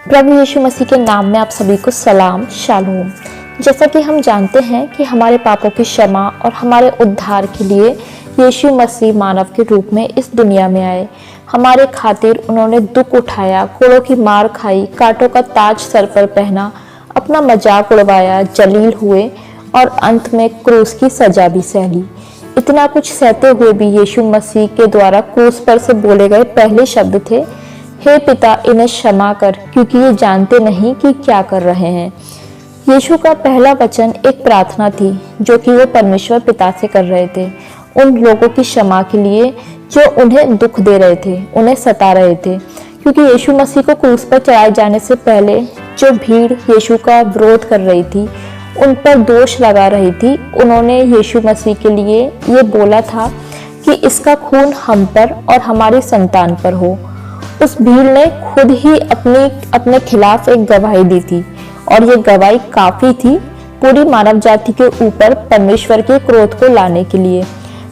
प्रभु यीशु मसीह के नाम में आप सभी को सलाम शालोम। जैसा कि हम जानते हैं कि हमारे पापों की क्षमा और हमारे उद्धार के लिए यीशु मसीह मानव के रूप में इस दुनिया में आए। हमारे खातिर उन्होंने दुख उठाया, कोड़ों की मार खाई, कांटों का ताज सर पर पहना, अपना मजाक उड़वाया, जलील हुए और अंत में क्रूस की सजा भी सह ली। इतना कुछ सहते हुए भी यीशु मसीह के द्वारा क्रूस पर से बोले गए पहले शब्द थे, हे पिता इन्हें क्षमा कर, क्योंकि ये जानते नहीं कि क्या कर रहे हैं। यीशु का पहला वचन एक प्रार्थना थी जो कि वो परमेश्वर पिता से कर रहे थे, उन लोगों की क्षमा के लिए जो उन्हें दुख दे रहे थे, उन्हें सता रहे थे। क्योंकि यीशु मसीह को क्रूस पर चढ़ाए जाने से पहले जो भीड़ यीशु का विरोध कर रही थी, उन पर दोष लगा रही थी, उन्होंने यीशु मसीह के लिए ये बोला था कि इसका खून हम पर और हमारी संतान पर हो। उस भीड़ ने खुद ही अपने खिलाफ एक गवाही दी थी और ये गवाही काफी थी पूरी मानव जाति के ऊपर परमेश्वर के क्रोध को लाने के लिए।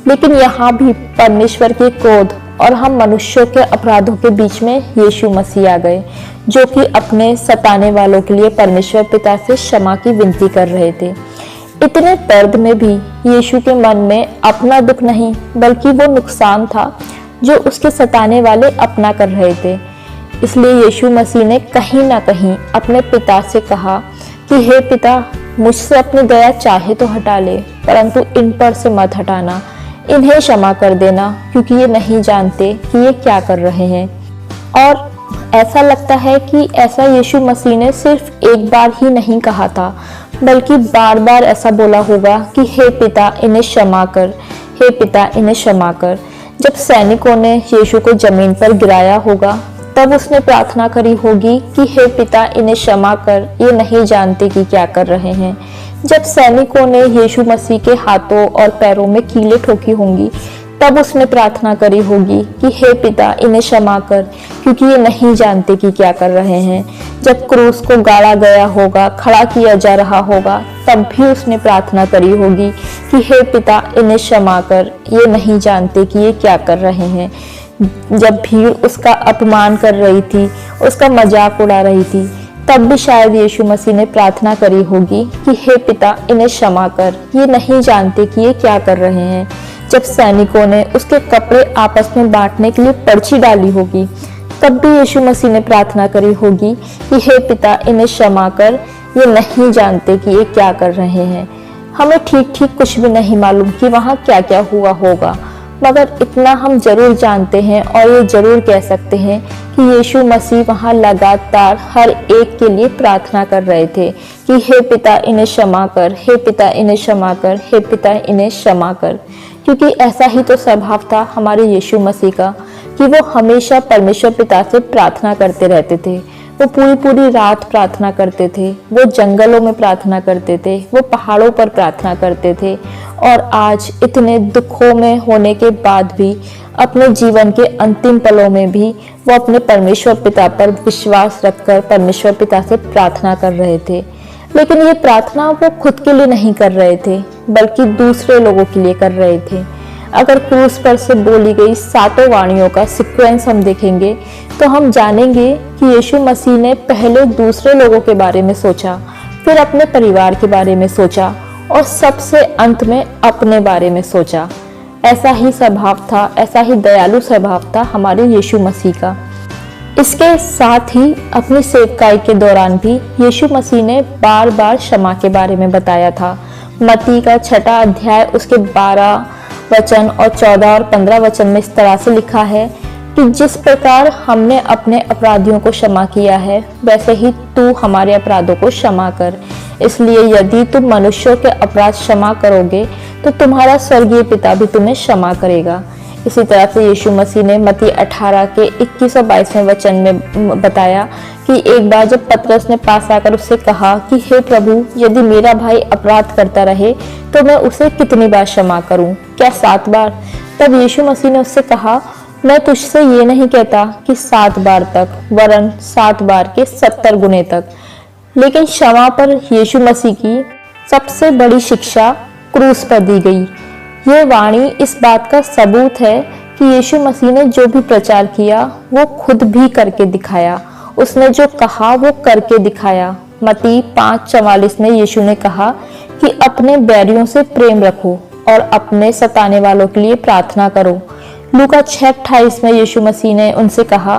लेकिन यहाँ भी परमेश्वर के क्रोध और हम मनुष्यों के अपराधों के बीच में यीशु मसीह आ गए, जो कि अपने सताने वालों के लिए परमेश्वर पिता से क्षमा की विनती कर रहे थे। इतने दर्द में भी यीशु के मन में अपना दुख नहीं बल्कि वो नुकसान था जो उसके सताने वाले अपना कर रहे थे। इसलिए यीशु मसीह ने कहीं ना कहीं अपने पिता से कहा कि हे पिता, मुझसे अपनी दया चाहे तो हटा ले, परंतु इन पर से मत हटाना, इन्हें क्षमा कर देना, क्योंकि ये नहीं जानते कि ये क्या कर रहे हैं। और ऐसा लगता है कि ऐसा यीशु मसीह ने सिर्फ एक बार ही नहीं कहा था, बल्कि बार बार ऐसा बोला होगा कि हे पिता इन्हें क्षमा कर, हे पिता इन्हें क्षमा कर। जब सैनिकों ने यीशु को जमीन पर गिराया होगा, तब उसने प्रार्थना करी होगी कि हे पिता इन्हें क्षमा कर, ये नहीं जानते कि क्या कर रहे हैं। जब सैनिकों ने यीशु मसीह के हाथों और पैरों में कीलें ठोकी होंगी, तब उसने प्रार्थना करी होगी कि हे पिता इन्हें क्षमा कर, क्योंकि ये नहीं जानते कि क्या कर रहे हैं। जब क्रूस को गाड़ा गया होगा, खड़ा किया जा रहा होगा, तब भी उसने प्रार्थना करी होगी कि हे पिता इन्हें क्षमा कर, ये नहीं जानते कि ये क्या कर रहे हैं। जब भीड़ उसका अपमान कर रही थी, उसका मजाक उड़ा रही थी, तब भी शायद यीशु मसीह ने प्रार्थना करी होगी कि हे पिता इन्हें क्षमा कर, ये नहीं जानते कि ये क्या कर रहे हैं। जब सैनिकों ने उसके कपड़े आपस में बांटने के लिए पर्ची डाली होगी, तब भी यीशु मसीह ने प्रार्थना करी होगी कि हे पिता इन्हें क्षमा कर, ये नहीं जानते कि ये क्या कर रहे हैं। हमें ठीक ठीक कुछ भी नहीं मालूम कि वहाँ क्या क्या हुआ होगा, मगर इतना हम जरूर जानते हैं और ये जरूर कह सकते हैं कि यीशु मसीह वहाँ लगातार हर एक के लिए प्रार्थना कर रहे थे कि हे पिता इन्हें क्षमा कर, हे पिता इन्हें क्षमा कर, हे पिता इन्हें क्षमा कर। क्योंकि ऐसा ही तो स्वभाव था हमारे यीशु मसीह का कि वो हमेशा परमेश्वर पिता से प्रार्थना करते रहते थे। वो पूरी रात प्रार्थना करते थे, वो जंगलों में प्रार्थना करते थे, वो पहाड़ों पर प्रार्थना करते थे। और आज इतने दुखों में होने के बाद भी, अपने जीवन के अंतिम पलों में भी वो अपने परमेश्वर पिता पर विश्वास रखकर परमेश्वर पिता से प्रार्थना कर रहे थे। लेकिन ये प्रार्थना वो खुद के लिए नहीं कर रहे थे, बल्कि दूसरे लोगों के लिए कर रहे थे। अगर क्रूस पर से बोली गई सातों वाणियों का सीक्वेंस हम देखेंगे, तो हम जानेंगे कि यीशु मसीह ने पहले दूसरे लोगों के बारे में सोचा, फिर अपने परिवार के बारे में सोचा और सबसे अंत में अपने बारे में सोचा। ऐसा ही स्वभाव था, ऐसा ही दयालु स्वभाव था हमारे यीशु मसीह का। इसके साथ ही अपनी सेवकाई के दौरान भी यीशु मसीह ने बार बार क्षमा के बारे में बताया था। मत्ती का 6 अध्याय उसके 12 वचन और 14 और 15 वचन में इस तरह से लिखा है कि जिस प्रकार हमने अपने अपराधियों को क्षमा किया है, वैसे ही तू हमारे अपराधों को क्षमा कर। इसलिए यदि तुम मनुष्यों के अपराध क्षमा करोगे, तो तुम्हारा स्वर्गीय पिता भी तुम्हें क्षमा करेगा। इसी तरह से यीशु मसीह ने मत्ती 18 के 21 और 22वें वचन में बताया कि एक बार जब पतरस ने पास आकर उससे कहा कि हे प्रभु, यदि मेरा भाई अपराध करता रहे तो मैं उसे कितनी बार क्षमा करूं, क्या 7 बार? तब यीशु मसीह ने उससे कहा, मैं तुझसे ये नहीं कहता कि 7 बार तक, वरन 7 बार के 70 गुने तक। लेकिन क्षमा पर यीशु मसीह की सबसे बड़ी शिक्षा क्रूस पर दी गई। ये वाणी इस बात का सबूत है कि यीशु मसीह ने जो भी प्रचार किया वो खुद भी करके दिखाया उसने जो कहा वो करके दिखाया। मत्ती 5:44 में यीशु ने कहा कि अपने बैरियों से प्रेम रखो और अपने सताने वालों के लिए प्रार्थना करो। लूका 6:28 में यीशु मसीह ने उनसे कहा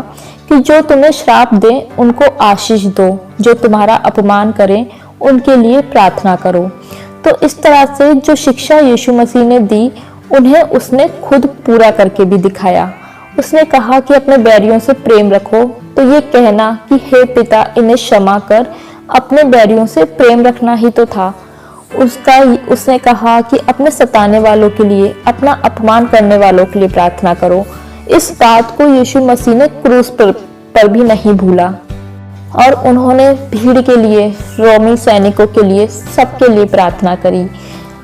कि जो तुम्हें श्राप दें उनको आशीष दो, जो तुम्हारा अपमान करें उनके लिए प्रार्थना करो। तो इस तरह से जो शिक्षा यीशु मसीह ने दी उन्हें उसने खुद पूरा करके भी दिखाया। उसने कहा कि अपने बैरियों से प्रेम रखो, तो ये कहना कि हे पिता इन्हें क्षमा कर, अपने बैरियों से प्रेम रखना ही तो था। उसने कहा कि अपने सताने वालों के लिए, अपना अपमान करने वालों के लिए प्रार्थना करो। इस बात को यीशु मसीह ने क्रूस पर भी नहीं भूला और उन्होंने भीड़ के लिए, रोमी सैनिकों के लिए, सबके लिए प्रार्थना करी।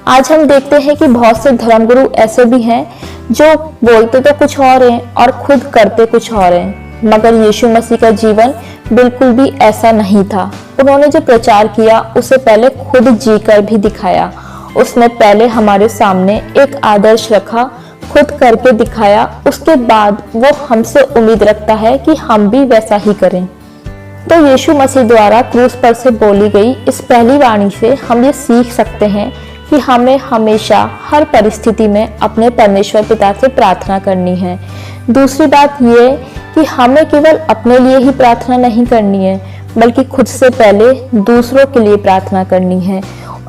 आज हम देखते हैं कि बहुत से धर्मगुरु ऐसे भी हैं जो बोलते तो कुछ और हैं और खुद करते कुछ और हैं, मगर यीशु मसीह का जीवन बिल्कुल भी ऐसा नहीं था। उन्होंने जो प्रचार किया उसे पहले खुद जीकर भी दिखाया। उसने पहले हमारे सामने एक आदर्श रखा, खुद करके दिखाया, उसके बाद वो हमसे उम्मीद रखता है कि हम भी वैसा ही करें। तो यीशु मसीह द्वारा क्रूस पर से बोली गई इस पहली वाणी से हम ये सीख सकते हैं कि हमें हमेशा हर परिस्थिति में अपने परमेश्वर पिता से प्रार्थना करनी है। दूसरी बात ये कि हमें केवल अपने लिए ही प्रार्थना नहीं करनी है, बल्कि खुद से पहले दूसरों के लिए प्रार्थना करनी है,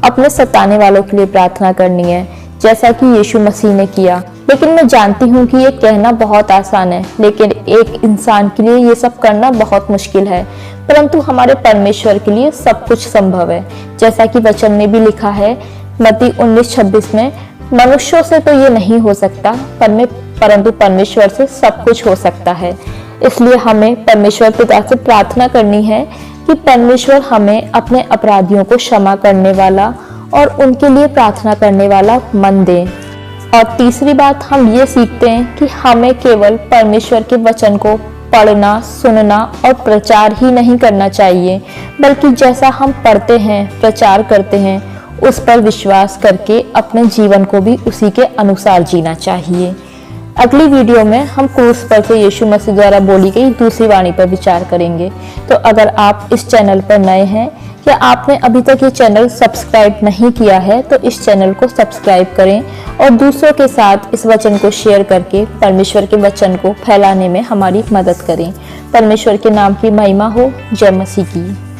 अपने सताने वालों के लिए प्रार्थना करनी है, जैसा कि यीशु मसीह ने किया। लेकिन मैं जानती हूँ कि ये कहना बहुत आसान है, लेकिन एक इंसान के लिए ये सब करना बहुत मुश्किल है, परंतु हमारे परमेश्वर के लिए सब कुछ संभव है। जैसा कि वचन में भी लिखा है मत्ती 19:26 में, मनुष्यों से तो ये नहीं हो सकता परंतु परमेश्वर से सब कुछ हो सकता है। इसलिए हमें परमेश्वर पिता से प्रार्थना करनी है कि परमेश्वर हमें अपने अपराधियों को क्षमा करने वाला और उनके लिए प्रार्थना करने वाला मन दे। और तीसरी बात हम ये सीखते हैं कि हमें केवल परमेश्वर के वचन को पढ़ना, सुनना और प्रचार ही नहीं करना चाहिए, बल्कि जैसा हम पढ़ते हैं, प्रचार करते हैं, उस पर विश्वास करके अपने जीवन को भी उसी के अनुसार जीना चाहिए। अगली वीडियो में हम क्रूस पर से यीशु मसीह द्वारा बोली गई दूसरी वाणी पर विचार करेंगे। तो अगर आप इस चैनल पर नए हैं या आपने अभी तक ये चैनल सब्सक्राइब नहीं किया है तो इस चैनल को सब्सक्राइब करें और दूसरों के साथ इस वचन को शेयर करके परमेश्वर के वचन को फैलाने में हमारी मदद करें। परमेश्वर के नाम की महिमा हो। जय मसीह की।